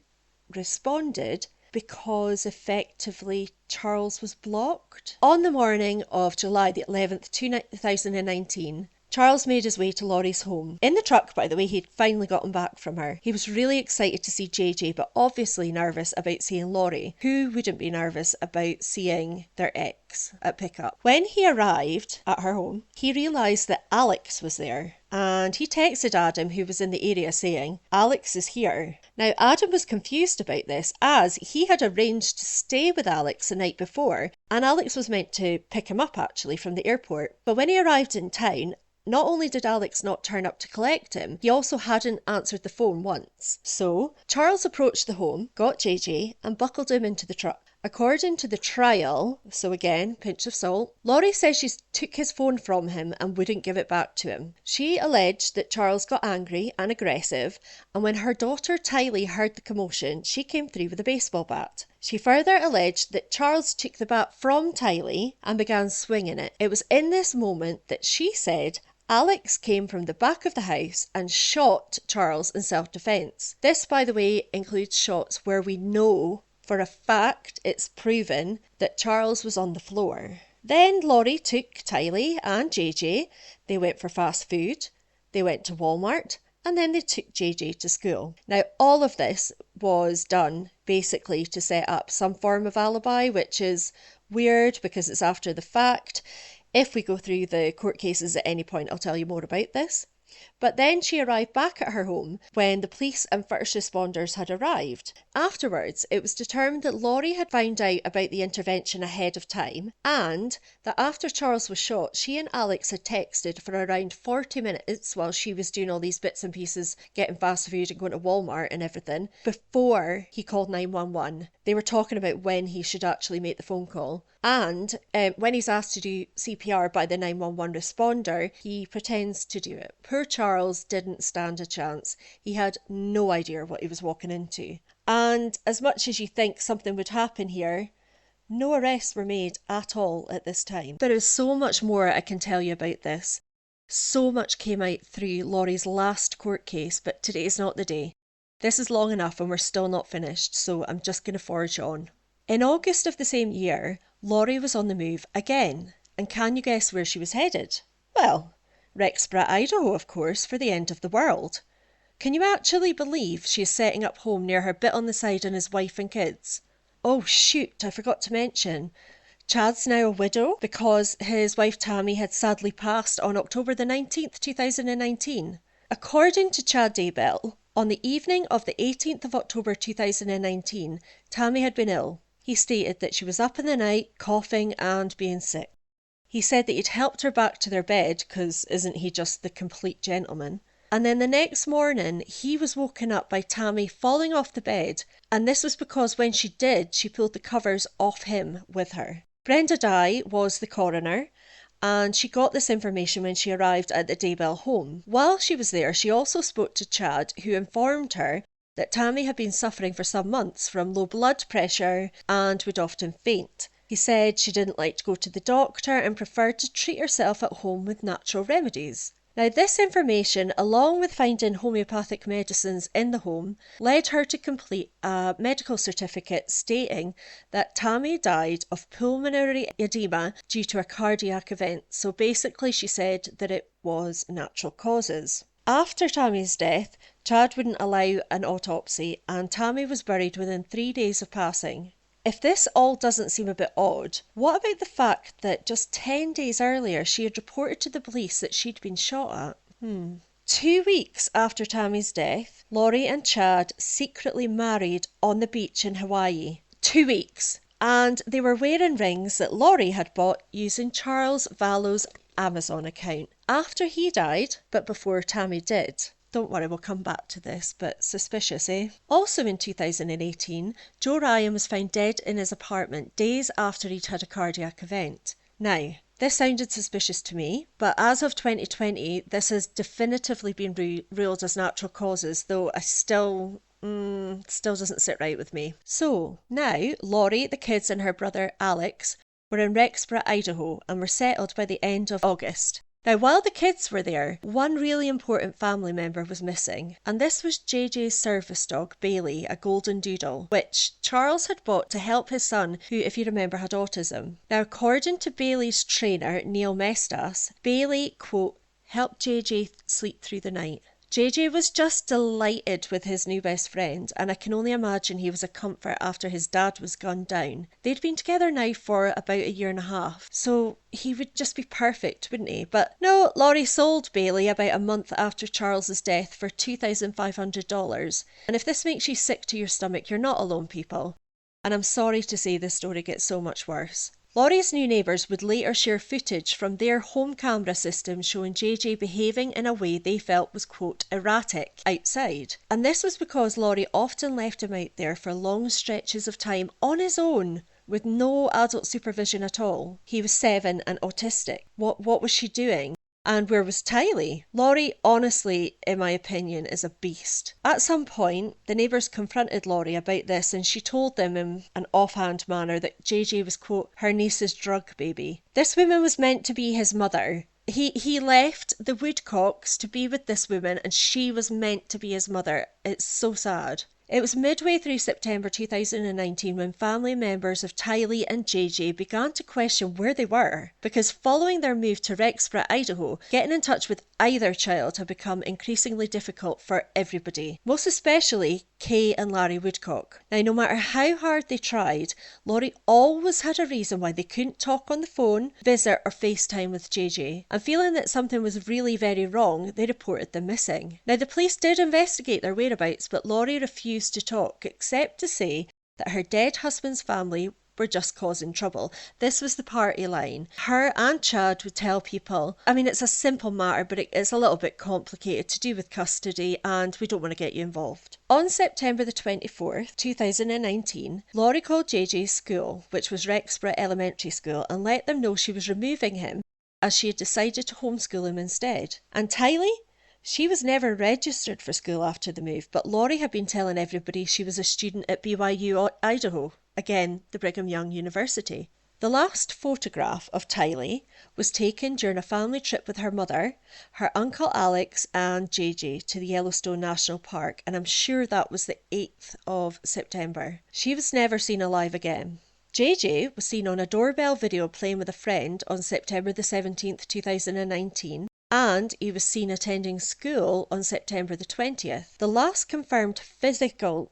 responded, because effectively Charles was blocked. On the morning of July the 11th, 2019, Charles made his way to Lori's home. In the truck, by the way, he'd finally gotten back from her. He was really excited to see JJ, but obviously nervous about seeing Lori. Who wouldn't be nervous about seeing their ex at pickup? When he arrived at her home, he realised that Alex was there. And he texted Adam, who was in the area, saying, "Alex is here." Now, Adam was confused about this, as he had arranged to stay with Alex the night before, and Alex was meant to pick him up actually from the airport. But when he arrived in town, not only did Alex not turn up to collect him, he also hadn't answered the phone once. So Charles approached the home, got JJ, and buckled him into the truck. According to the trial, so again, pinch of salt, Lori says she took his phone from him and wouldn't give it back to him. She alleged that Charles got angry and aggressive, and when her daughter Tylee heard the commotion, she came through with a baseball bat. She further alleged that Charles took the bat from Tylee and began swinging it. It was in this moment that she said Alex came from the back of the house and shot Charles in self-defence. This, by the way, includes shots where we know for a fact it's proven that Charles was on the floor. Then Lori took Tylee and JJ. They went for fast food, they went to Walmart, and then they took JJ to school. Now, all of this was done basically to set up some form of alibi, which is weird because it's after the fact. If we go through the court cases at any point, I'll tell you more about this. But then she arrived back at her home when the police and first responders had arrived. Afterwards, it was determined that Lori had found out about the intervention ahead of time, and that after Charles was shot, she and Alex had texted for around 40 minutes while she was doing all these bits and pieces, getting fast food and going to Walmart and everything, before he called 911. They were talking about when he should actually make the phone call. And when he's asked to do CPR by the 911 responder, he pretends to do it. Poor Charles didn't stand a chance. He had no idea what he was walking into. And as much as you think something would happen here, no arrests were made at all at this time. There is so much more I can tell you about this. So much came out through Lori's last court case, but today's not the day. This is long enough and we're still not finished, so I'm just going to forge on. In August of the same year, Lori was on the move again, and can you guess where she was headed? Well, Rexborough, Idaho, of course, for the end of the world. Can you actually believe she is setting up home near her bit on the side and his wife and kids? Oh shoot, I forgot to mention, Chad's now a widow because his wife Tammy had sadly passed on October the 19th, 2019. According to Chad Daybell, on the evening of the 18th of October 2019, Tammy had been ill. He stated that she was up in the night, coughing and being sick. He said that he'd helped her back to their bed, because isn't he just the complete gentleman? And then the next morning, he was woken up by Tammy falling off the bed, and this was because when she did, she pulled the covers off him with her. Brenda Dye was the coroner, and she got this information when she arrived at the Daybell home. While she was there, she also spoke to Chad, who informed her that Tammy had been suffering for some months from low blood pressure and would often faint. He said she didn't like to go to the doctor and preferred to treat herself at home with natural remedies. Now, this information, along with finding homeopathic medicines in the home, led her to complete a medical certificate stating that Tammy died of pulmonary edema due to a cardiac event. So basically, she said that it was natural causes. After Tammy's death, Chad wouldn't allow an autopsy, and Tammy was buried within 3 days of passing. If this all doesn't seem a bit odd, what about the fact that just 10 days earlier she had reported to the police that she'd been shot at? 2 weeks after Tammy's death, Lori and Chad secretly married on the beach in Hawaii. 2 weeks. And they were wearing rings that Lori had bought using Charles Vallow's Amazon account after he died, but before Tammy did. Don't worry, we'll come back to this, but suspicious, eh? Also in 2018, Joe Ryan was found dead in his apartment days after he'd had a cardiac event. Now, this sounded suspicious to me, but as of 2020, this has definitively been ruled as natural causes, though I still doesn't sit right with me. So, now, Lori, the kids and her brother Alex were in Rexborough, Idaho, and were settled by the end of August. Now, while the kids were there, one really important family member was missing, and this was JJ's service dog, Bailey, a golden doodle, which Charles had bought to help his son, who, if you remember, had autism. Now, according to Bailey's trainer, Neil Mestas, Bailey, quote, helped JJ sleep through the night. JJ was just delighted with his new best friend, and I can only imagine he was a comfort after his dad was gunned down. They'd been together now for about a year and a half, so he would just be perfect, wouldn't he? But no, Lori sold Bailey about a month after Charles's death for $2,500. And if this makes you sick to your stomach, you're not alone, people. And I'm sorry to say this story gets so much worse. Lori's new neighbours would later share footage from their home camera system showing JJ behaving in a way they felt was, quote, erratic outside. And this was because Lori often left him out there for long stretches of time on his own, with no adult supervision at all. He was 7 and autistic. What was she doing? And where was Tylee? Lori, honestly, in my opinion, is a beast. At some point, the neighbours confronted Lori about this, and she told them in an offhand manner that JJ was, quote, her niece's drug baby. This woman was meant to be his mother. He left the Woodcocks to be with this woman, and she was meant to be his mother. It's so sad. It was midway through September 2019 when family members of Tylee and JJ began to question where they were, because following their move to Rexborough, Idaho, getting in touch with either child had become increasingly difficult for everybody, most especially Kay and Larry Woodcock. Now, no matter how hard they tried, Lori always had a reason why they couldn't talk on the phone, visit or FaceTime with JJ, and feeling that something was really very wrong, they reported them missing. Now, the police did investigate their whereabouts, but Lori refused to talk, except to say that her dead husband's family were just causing trouble. This was the party line. Her and Chad would tell people, I mean, it's a simple matter, but it's a little bit complicated to do with custody, and we don't want to get you involved. On September the 24th, 2019, Lori called JJ's school, which was Rexborough Elementary School, and let them know she was removing him, as she had decided to homeschool him instead. And Tylee? She was never registered for school after the move, but Lori had been telling everybody she was a student at BYU, Idaho, again, the Brigham Young University. The last photograph of Tylee was taken during a family trip with her mother, her uncle Alex and JJ to the Yellowstone National Park, and I'm sure that was the 8th of September. She was never seen alive again. JJ was seen on a doorbell video playing with a friend on September the 17th, 2019, and he was seen attending school on September the 20th. The last confirmed physical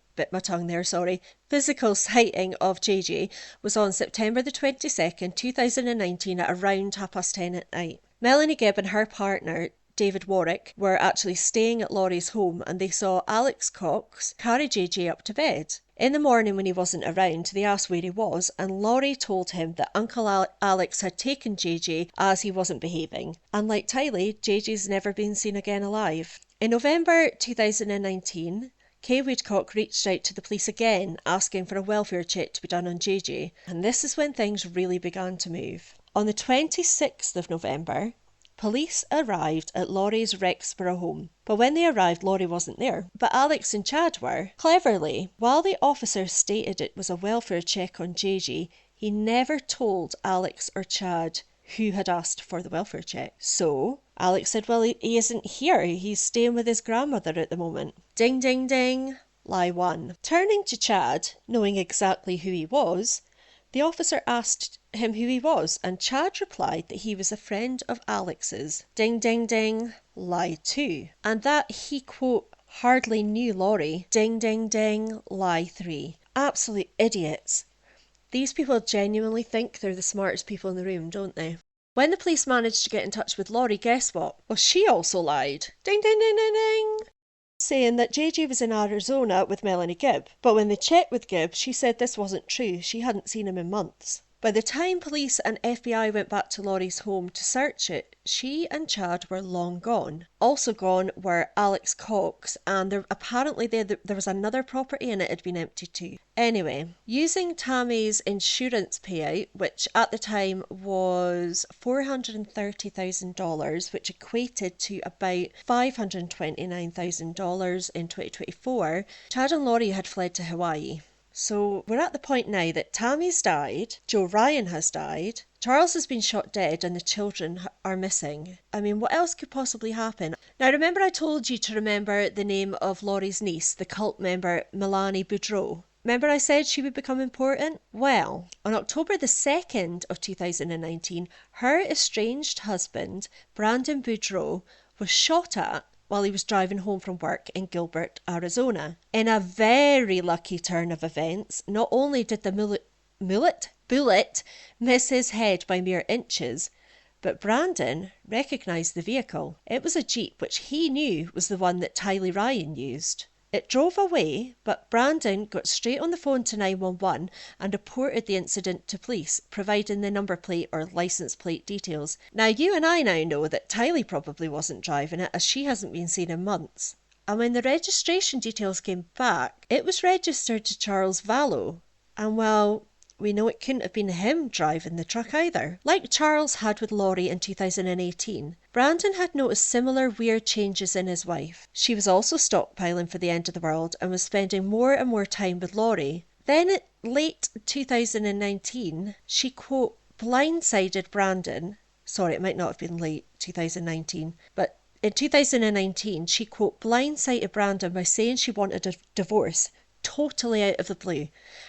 sighting of JJ was on September the 22nd, 2019 at around 10:30 at night. Melanie Gibb and her partner, David Warwick, were actually staying at Lori's home, and they saw Alex Cox carry JJ up to bed. In the morning when he wasn't around, they asked where he was, and Lori told him that Uncle Alex had taken JJ as he wasn't behaving. And like Tylee, JJ's never been seen again alive. In November 2019, Kay Woodcock reached out to the police again, asking for a welfare check to be done on JJ. And this is when things really began to move. On the 26th of November, police arrived at Lori's Rexborough home, but when they arrived, Lori wasn't there, but Alex and Chad were. Cleverly, while the officer stated it was a welfare check on JJ, he never told Alex or Chad who had asked for the welfare check. So Alex said, well, he isn't here, he's staying with his grandmother at the moment. Ding, ding, ding, lie one. Turning to Chad, knowing exactly who he was, the officer asked him who he was, and Chad replied that he was a friend of Alex's. Ding, ding, ding, lie two. And that he, quote, hardly knew Lori. Ding, ding, ding, lie three. Absolute idiots. These people genuinely think they're the smartest people in the room, don't they? When the police managed to get in touch with Lori, guess what? Well, she also lied. Ding, ding, ding, ding, ding. Saying that JJ was in Arizona with Melanie Gibb. But when they checked with Gibb, she said this wasn't true. She hadn't seen him in months. By the time police and FBI went back to Laurie's home to search it, she and Chad were long gone. Also gone were Alex Cox, and apparently there was another property and it had been emptied too. Anyway, using Tammy's insurance payout, which at the time was $430,000, which equated to about $529,000 in 2024, Chad and Lori had fled to Hawaii. So we're at the point now that Tammy's died, Joe Ryan has died, Charles has been shot dead, and the children are missing. I mean, what else could possibly happen? Now, remember I told you to remember the name of Laurie's niece, the cult member Melanie Boudreau? Remember I said she would become important? Well, on October the 2nd of 2019, her estranged husband, Brandon Boudreau, was shot at while he was driving home from work in Gilbert, Arizona. In a very lucky turn of events, not only did the bullet miss his head by mere inches, but Brandon recognised the vehicle. It was a Jeep which he knew was the one that Tylee Ryan used. It drove away, but Brandon got straight on the phone to 911 and reported the incident to police, providing the number plate or license plate details. Now, you and I now know that Tylee probably wasn't driving it, as she hasn't been seen in months. And when the registration details came back, it was registered to Charles Vallow. And well, we know it couldn't have been him driving the truck either. Like Charles had with Lori in 2018, Brandon had noticed similar weird changes in his wife. She was also stockpiling for the end of the world and was spending more and more time with Lori. Then in late 2019, she, quote, blindsided Brandon. Sorry, it might not have been late 2019, but in 2019, she, quote, blindsided Brandon by saying she wanted a divorce, totally out of the blue,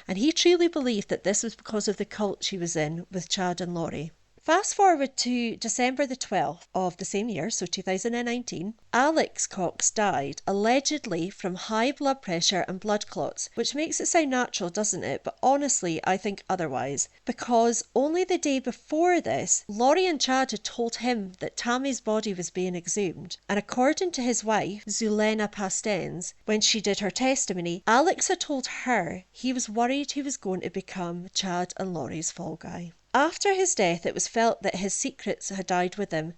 and he truly believed that this was because of the cult she was in with Chad and Lori. Fast forward to December the 12th of the same year, so 2019, Alex Cox died, allegedly from high blood pressure and blood clots, which makes it sound natural, doesn't it? But honestly, I think otherwise, because only the day before this, Lori and Chad had told him that Tammy's body was being exhumed, and according to his wife, Zulena Pastens, when she did her testimony, Alex had told her he was worried he was going to become Chad and Lori's fall guy. After his death, it was felt that his secrets had died with him,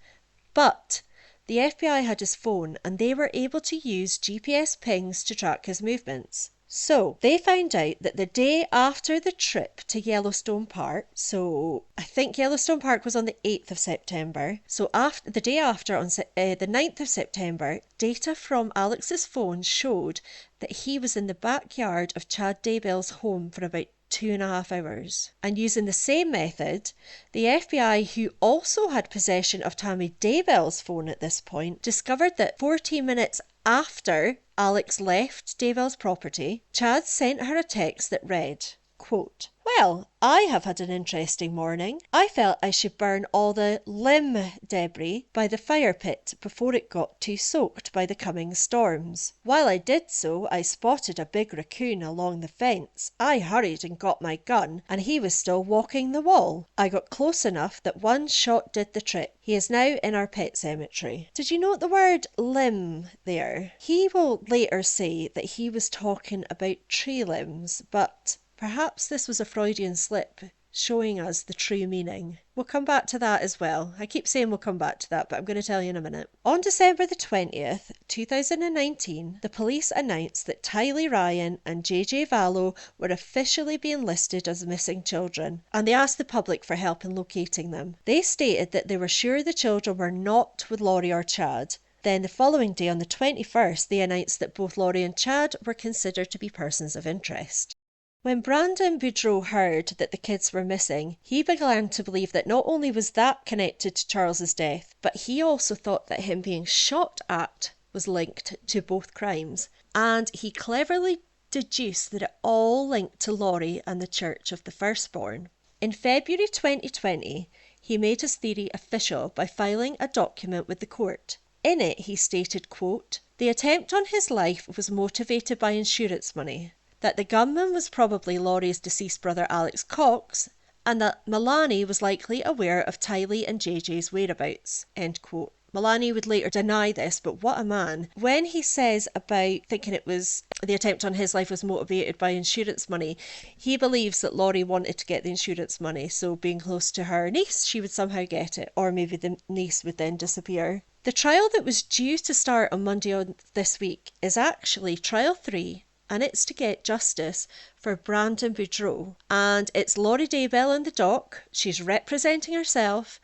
but the FBI had his phone and they were able to use GPS pings to track his movements. So they found out that the day after the trip to Yellowstone Park, so I think Yellowstone Park was on the 8th of September, so after the day after, on the 9th of September, data from Alex's phone showed that he was in the backyard of Chad Daybell's home for about 2.5 hours. And using the same method, the FBI, who also had possession of Tammy Daybell's phone at this point, discovered that 14 minutes after Alex left Daybell's property, Chad sent her a text that read, quote, well, I have had an interesting morning. I felt I should burn all the limb debris by the fire pit before it got too soaked by the coming storms. While I did so, I spotted a big raccoon along the fence. I hurried and got my gun, and he was still walking the wall. I got close enough that one shot did the trick. He is now in our pet cemetery. Did you note the word limb there? He will later say that he was talking about tree limbs, but perhaps this was a Freudian slip, showing us the true meaning. We'll come back to that as well. I keep saying we'll come back to that, but I'm going to tell you in a minute. On December the 20th, 2019, the police announced that Tylee Ryan and JJ Vallow were officially being listed as missing children, and they asked the public for help in locating them. They stated that they were sure the children were not with Lori or Chad. Then the following day, on the 21st, they announced that both Lori and Chad were considered to be persons of interest. When Brandon Boudreau heard that the kids were missing, he began to believe that not only was that connected to Charles's death, but he also thought that him being shot at was linked to both crimes. And he cleverly deduced that it all linked to Lori and the Church of the Firstborn. In February 2020, he made his theory official by filing a document with the court. In it, he stated, quote, the attempt on his life was motivated by insurance money. that the gunman was probably Lori's deceased brother Alex Cox, and that Milani was likely aware of Tylee and JJ's whereabouts, end quote. Milani would later deny this, but what a man. When he says about thinking it was the attempt on his life was motivated by insurance money, he believes that Lori wanted to get the insurance money, so being close to her niece, she would somehow get it, or maybe the niece would then disappear. The trial that was due to start on Monday of this week is actually trial 3, and it's to get justice for Brandon Boudreaux. And it's Lori Daybell in the dock. She's representing herself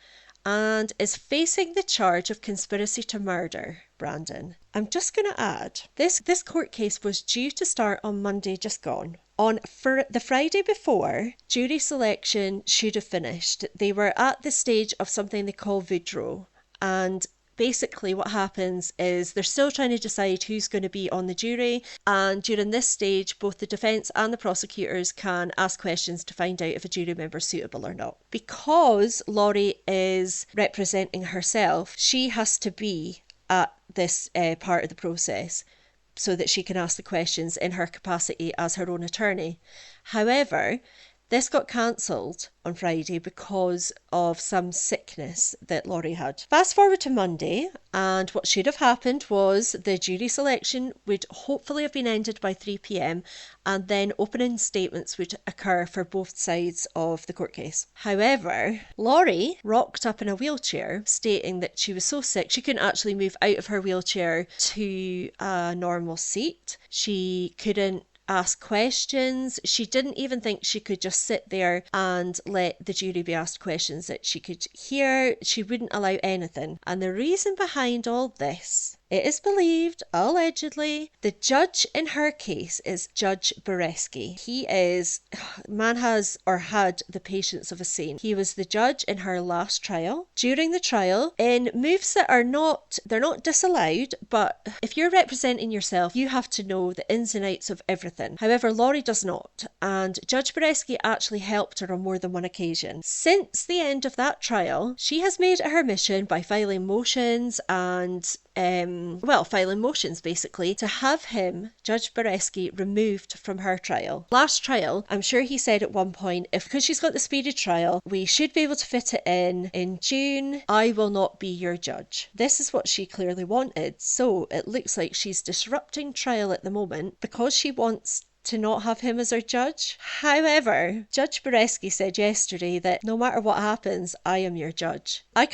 and is facing the charge of conspiracy to murder Brandon. I'm just going to add, this court case was due to start on Monday just gone. On the Friday before, jury selection should have finished. They were at the stage of something they call Boudreaux, and basically what happens is they're still trying to decide who's going to be on the jury, and during this stage both the defence and the prosecutors can ask questions to find out if a jury member is suitable or not. Because Lori is representing herself, she has to be at this part of the process so that she can ask the questions in her capacity as her own attorney. However, this got cancelled on Friday because of some sickness that Lori had. Fast forward to Monday, and what should have happened was the jury selection would hopefully have been ended by 3 p.m, and then opening statements would occur for both sides of the court case. However, Lori rocked up in a wheelchair, stating that she was so sick she couldn't actually move out of her wheelchair to a normal seat. She couldn't ask questions. She didn't even think she could just sit there and let the jury be asked questions that she could hear. She wouldn't allow anything. And the reason behind all this, it is believed, allegedly, the judge in her case is Judge Beresky. He is, man has or had the patience of a saint. He was the judge in her last trial. During the trial, in moves that are they're not disallowed, but if you're representing yourself, you have to know the ins and outs of everything. However, Lori does not, and Judge Beresky actually helped her on more than one occasion. Since the end of that trial, she has made it her mission by filing motions and filing motions basically to have him, Judge Beresky, removed from her trial. Last trial, I'm sure he said at one point, because she's got the speedy trial, we should be able to fit it in June. I will not be your judge. This is what she clearly wanted. So it looks like she's disrupting trial at the moment because she wants to not have him as her judge. However, Judge Beresky said yesterday that no matter what happens, I am your judge. I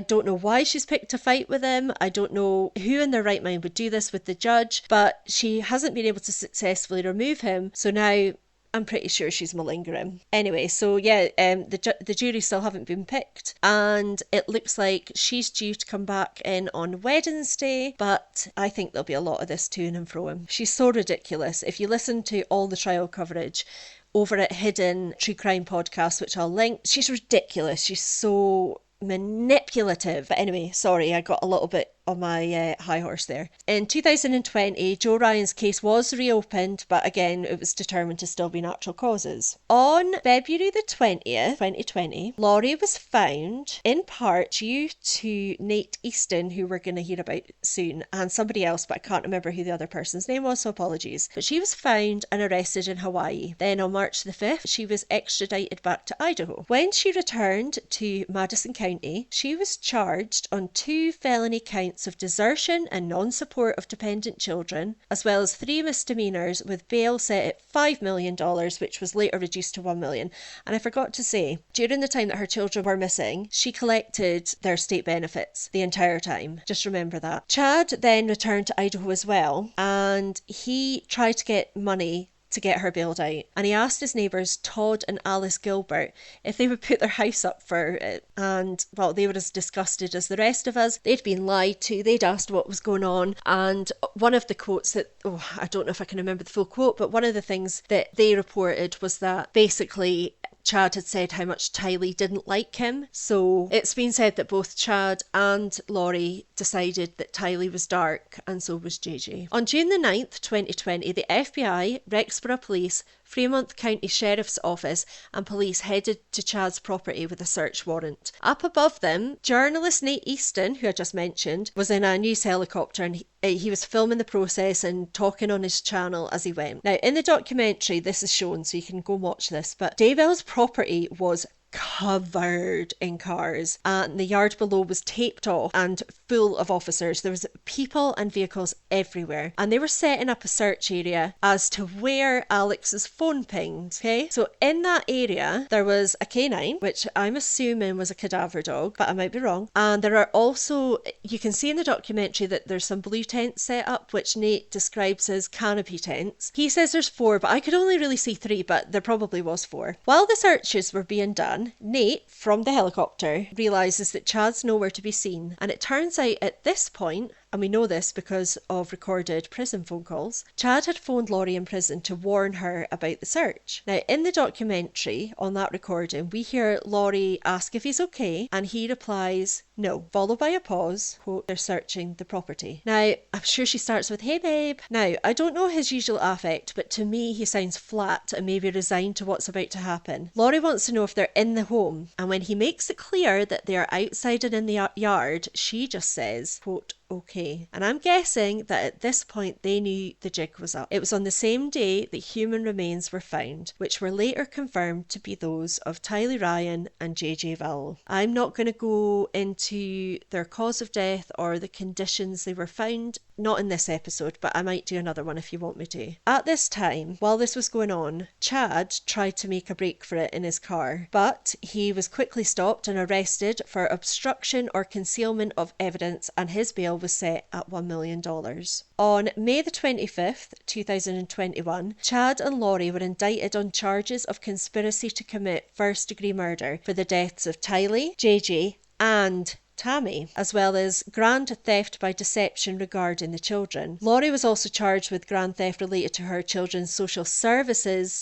don't know why she's picked a fight with him. I don't know who in their right mind would do this with the judge, but she hasn't been able to successfully remove him. So now I'm pretty sure she's malingering. Anyway, so yeah, the jury still haven't been picked, and it looks like she's due to come back in on Wednesday, but I think there'll be a lot of this to and fro. She's so ridiculous. If you listen to all the trial coverage over at Hidden True Crime Podcast, which I'll link, she's ridiculous. She's so manipulative. But anyway, sorry, I got a little bit on my high horse there. In 2020, Joe Ryan's case was reopened, but again, it was determined to still be natural causes. On February the 20th, 2020, Lori was found, in part due to Nate Easton, who we're going to hear about soon, and somebody else, but I can't remember who the other person's name was, so apologies. But she was found and arrested in Hawaii. Then on March the 5th, she was extradited back to Idaho. When she returned to Madison County, she was charged on 2 felony counts of desertion and non-support of dependent children, as well as 3 misdemeanors with bail set at $5 million, which was later reduced to $1 million. And I forgot to say, during the time that her children were missing, she collected their state benefits the entire time. Just remember that. Chad then returned to Idaho as well, and he tried to get money to get her bailed out. And he asked his neighbours, Todd and Alice Gilbert, if they would put their house up for it. And, well, they were as disgusted as the rest of us. They'd been lied to. They'd asked what was going on. And one of the quotes that, I don't know if I can remember the full quote, but one of the things that they reported was that basically Chad had said how much Tylee didn't like him. So it's been said that both Chad and Lori decided that Tylee was dark, and so was JJ. On June the 9th, 2020, the FBI, Rexborough Police, Fremont County Sheriff's Office and police headed to Chad's property with a search warrant. Up above them, journalist Nate Easton, who I just mentioned, was in a news helicopter, and he was filming the process and talking on his channel as he went. Now, in the documentary, this is shown, so you can go and watch this, but Daybell's property was covered in cars, and the yard below was taped off and full of officers. There was people and vehicles everywhere, and they were setting up a search area as to where Alex's phone pinged. Okay, so in that area there was a canine, which I'm assuming was a cadaver dog, but I might be wrong, and there are also, you can see in the documentary that there's some blue tents set up, which Nate describes as canopy tents. He says there's 4, but I could only really see 3, but there probably was 4. While the searches were being done, Nate, from the helicopter, realises that Chad's nowhere to be seen, and it turns out at this point, and we know this because of recorded prison phone calls, Chad had phoned Lori in prison to warn her about the search. Now, in the documentary, on that recording, we hear Lori ask if he's okay, and he replies, no, followed by a pause, quote, they're searching the property. Now, I'm sure she starts with, hey babe. Now, I don't know his usual affect, but to me he sounds flat and maybe resigned to what's about to happen. Lori wants to know if they're in the home, and when he makes it clear that they are outside and in the yard, she just says, quote, okay. And I'm guessing that at this point they knew the jig was up. It was on the same day that human remains were found, which were later confirmed to be those of Tylee Ryan and JJ Vallow. I'm not going to go into their cause of death or the conditions they were found, not in this episode, but I might do another one if you want me to. At this time, while this was going on, Chad tried to make a break for it in his car, but he was quickly stopped and arrested for obstruction or concealment of evidence, and his bail was set at $1 million. On May the 25th, 2021, Chad and Lori were indicted on charges of conspiracy to commit first-degree murder for the deaths of Tylee, JJ, and Tammy, as well as grand theft by deception regarding the children. Lori was also charged with grand theft related to her children's social security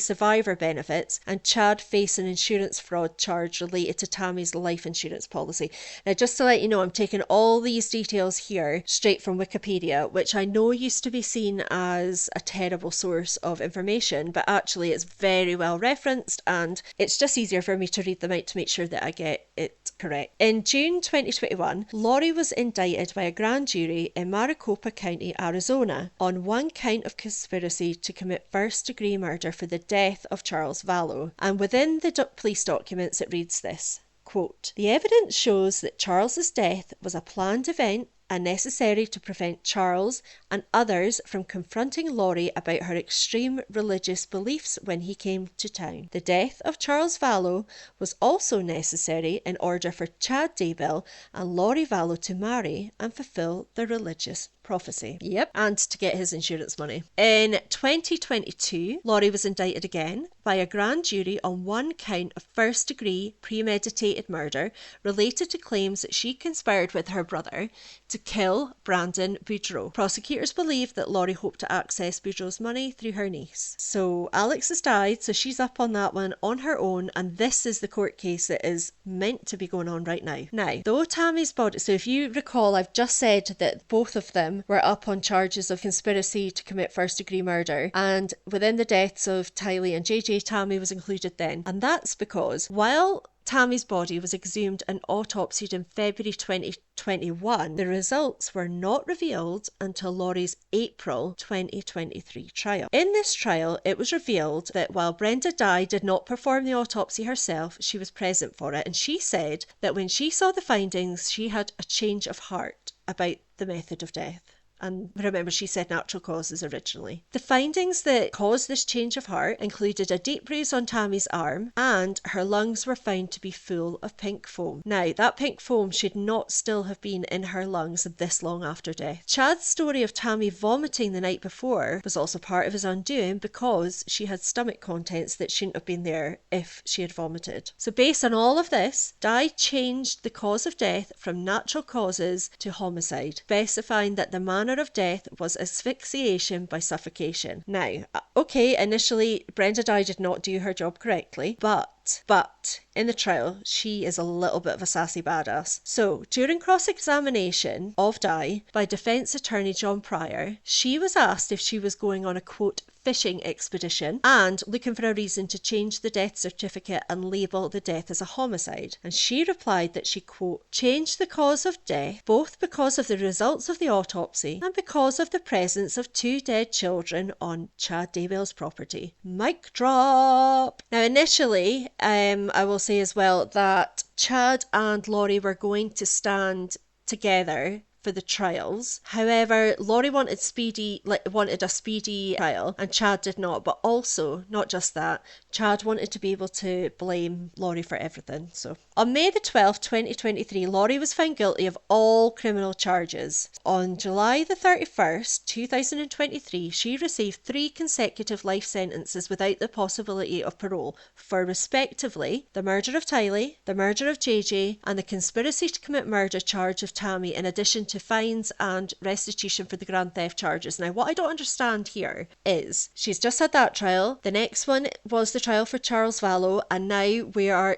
survivor benefits, and Chad faced an insurance fraud charge related to Tammy's life insurance policy. Now, just to let you know, I'm taking all these details here straight from Wikipedia, which I know used to be seen as a terrible source of information, but actually it's very well referenced, and it's just easier for me to read them out to make sure that I get it correct. In June 2021, Lori was indicted by a grand jury in Maricopa County, Arizona, on one count of conspiracy to commit first-degree murder for the death of Charles Vallow. And within the police documents, it reads this, quote, the evidence shows that Charles's death was a planned event and necessary to prevent Charles and others from confronting Lori about her extreme religious beliefs when he came to town. The death of Charles Vallow was also necessary in order for Chad Daybell and Lori Vallow to marry and fulfill their religious prophecy. Yep, and to get his insurance money. In 2022, Lori was indicted again by a grand jury on one count of first-degree premeditated murder related to claims that she conspired with her brother to kill Brandon Boudreaux. Prosecutors believe that Lori hoped to access Boudreaux's money through her niece. So Alex has died, so she's up on that one on her own, and this is the court case that is meant to be going on right now. Now, though Tammy's body, so if you recall, I've just said that both of them were up on charges of conspiracy to commit first-degree murder, and within the deaths of Tylee and JJ, Tammy was included then. And that's because while Tammy's body was exhumed and autopsied in February 2021, the results were not revealed until Lori's April 2023 trial. In this trial, it was revealed that while Brenda Dye did not perform the autopsy herself, she was present for it, and she said that when she saw the findings, she had a change of heart about the method of death. And remember, she said natural causes originally. The findings that caused this change of heart included a deep bruise on Tammy's arm, and her lungs were found to be full of pink foam. Now, that pink foam should not still have been in her lungs this long after death. Chad's story of Tammy vomiting the night before was also part of his undoing because she had stomach contents that shouldn't have been there if she had vomited. So based on all of this, Dye changed the cause of death from natural causes to homicide, specifying that the manner of death was asphyxiation by suffocation. Now, okay, initially Brenda Dye did not do her job correctly, but But in the trial, she is a little bit of a sassy badass. So during cross-examination of Di by defence attorney John Pryor, she was asked if she was going on a quote fishing expedition and looking for a reason to change the death certificate and label the death as a homicide. And she replied that she, quote, changed the cause of death both because of the results of the autopsy and because of the presence of 2 dead children on Chad Daybell's property. Mic drop! Now initially, I will say as well that Chad and Lori were going to stand together for the trials. However, Lori wanted a speedy trial and Chad did not. But also, not just that, Chad wanted to be able to blame Lori for everything. So on May the 12th, 2023, Lori was found guilty of all criminal charges. On July the 31st, 2023, she received 3 consecutive life sentences without the possibility of parole for respectively the murder of Tylee, the murder of JJ, and the conspiracy to commit murder charge of Tammy, in addition to fines and restitution for the grand theft charges. Now, what I don't understand here is she's just had that trial. The next one was the trial for Charles Vallow, and now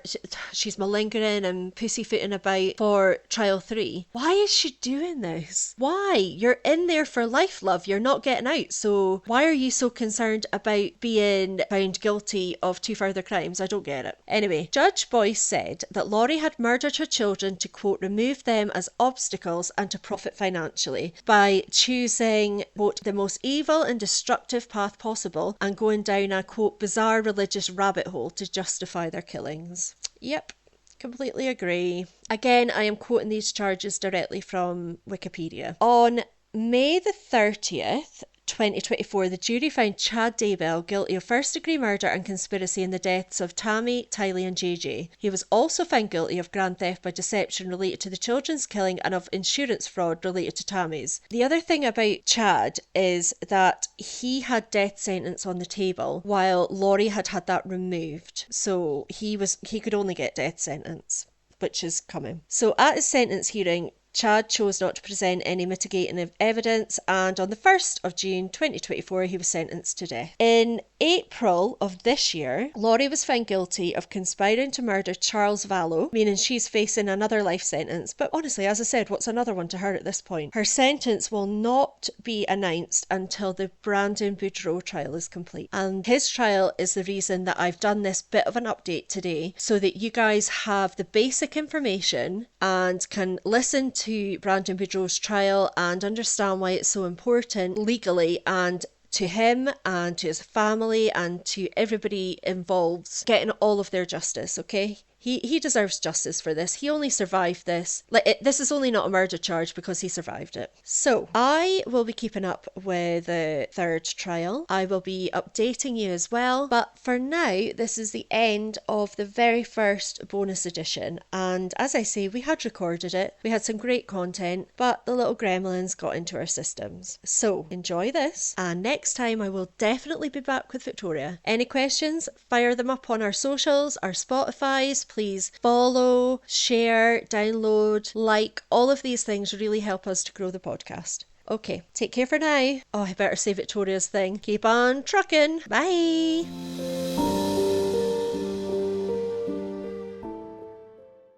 she's malingering and pussyfooting about for trial 3. Why is she doing this? Why? You're in there for life, love. You're not getting out. So why are you so concerned about being found guilty of 2 further crimes? I don't get it. Anyway, Judge Boyce said that Lori had murdered her children to, quote, remove them as obstacles and to profit financially by choosing, quote, the most evil and destructive path possible and going down a, quote, bizarre religious rabbit hole to justify their killings. Yep. Completely agree. Again, I am quoting these charges directly from Wikipedia. On May the 30th, 2024, the jury found Chad Daybell guilty of first-degree murder and conspiracy in the deaths of Tammy, Tylee and JJ. He was also found guilty of grand theft by deception related to the children's killing and of insurance fraud related to Tammy's. The other thing about Chad is that he had death sentence on the table while Lori had that removed. So he could only get death sentence, which is coming. So at his sentence hearing, Chad chose not to present any mitigating evidence, and on the 1st of June 2024 he was sentenced to death. In April of this year, Lori was found guilty of conspiring to murder Charles Vallow, meaning she's facing another life sentence. But honestly, as I said, what's another one to her at this point? Her sentence will not be announced until the Brandon Boudreaux trial is complete. And his trial is the reason that I've done this bit of an update today, so that you guys have the basic information and can listen to Brandon Boudreaux's trial and understand why it's so important legally, and to him and to his family and to everybody involved getting all of their justice, okay? He deserves justice for this. He only survived this. This is only not a murder charge because he survived it. So I will be keeping up with the 3rd trial. I will be updating you as well. But for now, this is the end of the very first bonus edition. And as I say, we had recorded it. We had some great content, but the little gremlins got into our systems. So enjoy this. And next time I will definitely be back with Victoria. Any questions? Fire them up on our socials, our Spotify's. Please follow, share, download, like. All of these things really help us to grow the podcast. Okay, take care for now. Oh, I better say Victoria's thing. Keep on trucking. Bye.